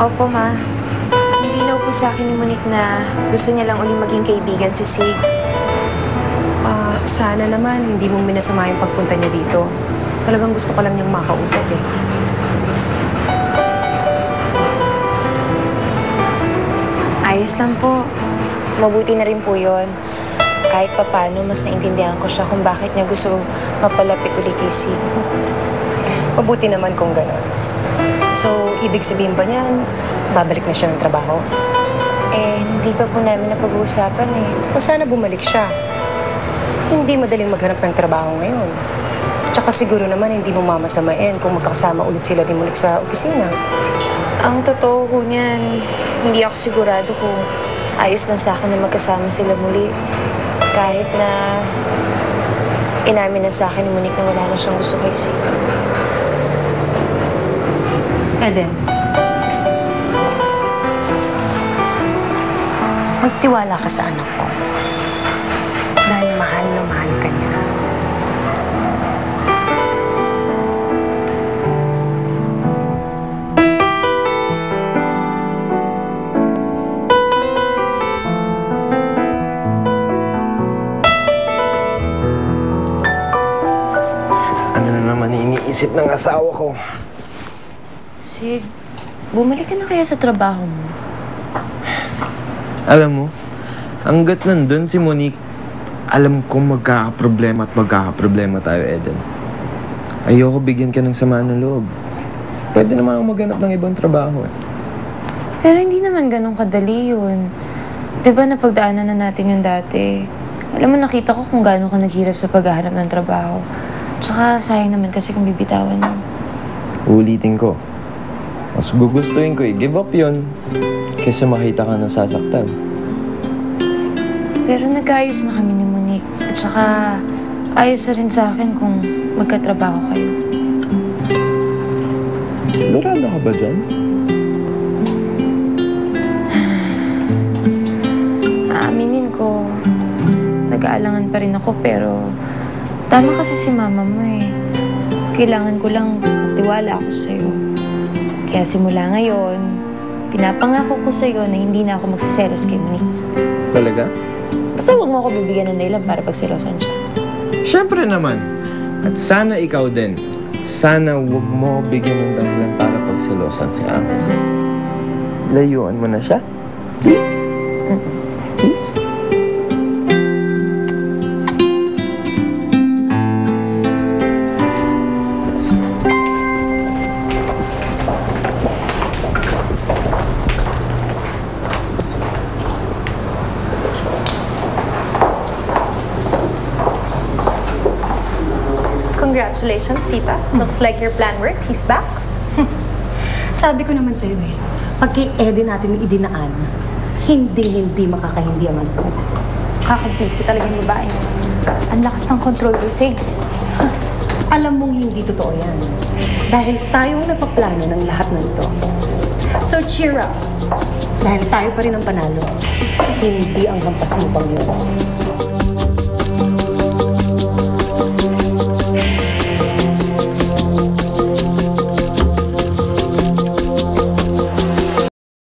Opo, Ma. Nilinaw po sa akin ni Monique na gusto niya lang uling maging kaibigan si Sig. Sana naman hindi mo minasama yung pagpunta niya dito. Talagang gusto ko lang niyang makausap eh. Ayos lang po. Mabuti na rin po yun. Kahit papano, mas naintindihan ko siya kung bakit niya gusto mapalapit ulit kay Sig. Mabuti naman kung gano'n. So, ibig sabihin ba niyan, babalik na siya ng trabaho? Hindi pa po namin napag-uusapan eh. Sana bumalik siya. Hindi madaling maghanap ng trabaho ngayon. Tsaka siguro naman hindi mo mamasamain kung magkakasama ulit sila ni Monique sa opisina. Ang totoo ko niyan, hindi ako sigurado kung ayos na sa akin na magkasama sila muli. Kahit na inamin na sa akin ni Monique na wala na siyang gusto kay Sig. Eden, magtiwala ka sa anak ko. Dahil mahal na mahal ka niya. Ano na naman iniisip ng asawa ko? Sig, bumalik ka na kaya sa trabaho mo? Alam mo, hanggat nandun si Monique, alam kong magkakaproblema at magkakaproblema tayo, Eden. Ayoko bigyan ka ng sama ng loob. Pwede naman ako maghanap ng ibang trabaho eh. Pero hindi naman ganun kadali yun. Diba napagdaanan na natin yung dati? Alam mo, nakita ko kung gaano ka naghirap sa paghahanap ng trabaho. Tsaka sayang naman kasi kung bibitawan mo. Ulitin ko. Mas gugustuhin ko give up yon kaysa makita ka na sasaktan. Pero nag-ayos na kami ni Monique. At saka ayos na rin sa akin kung magkatrabaho kayo. Sigurado ka ba dyan? Aaminin ko, nag-aalangan pa rin ako pero tama kasi si mama mo eh. Kailangan ko lang magtiwala ako sa'yo. Kaya simula ngayon, pinapangako ko sa'yo na hindi na ako magsiselos kay Monique. Talaga? Basta huwag mo ako bibigyan ng dahilan para pagsilosan siya. Siyempre naman. At sana ikaw din. Sana huwag mo bigyan ng dahilan para pagsilosan si Amin. Layuan mo na siya. Please? Please? Congratulations, tita. Looks like your plan worked. He's back. Sabi ko naman sa'yo eh, pag kay Eden natin idinaan, hindi makakahindi ang anak ko. Kakabisi talaga yung babae. Ang lakas ng control ko, Sig. Alam mong hindi totoo yan. Dahil tayo ang nagpaplano ng lahat ng ito. So cheer up. Dahil tayo pa rin ang panalo. Hindi ang hampas lupang yun.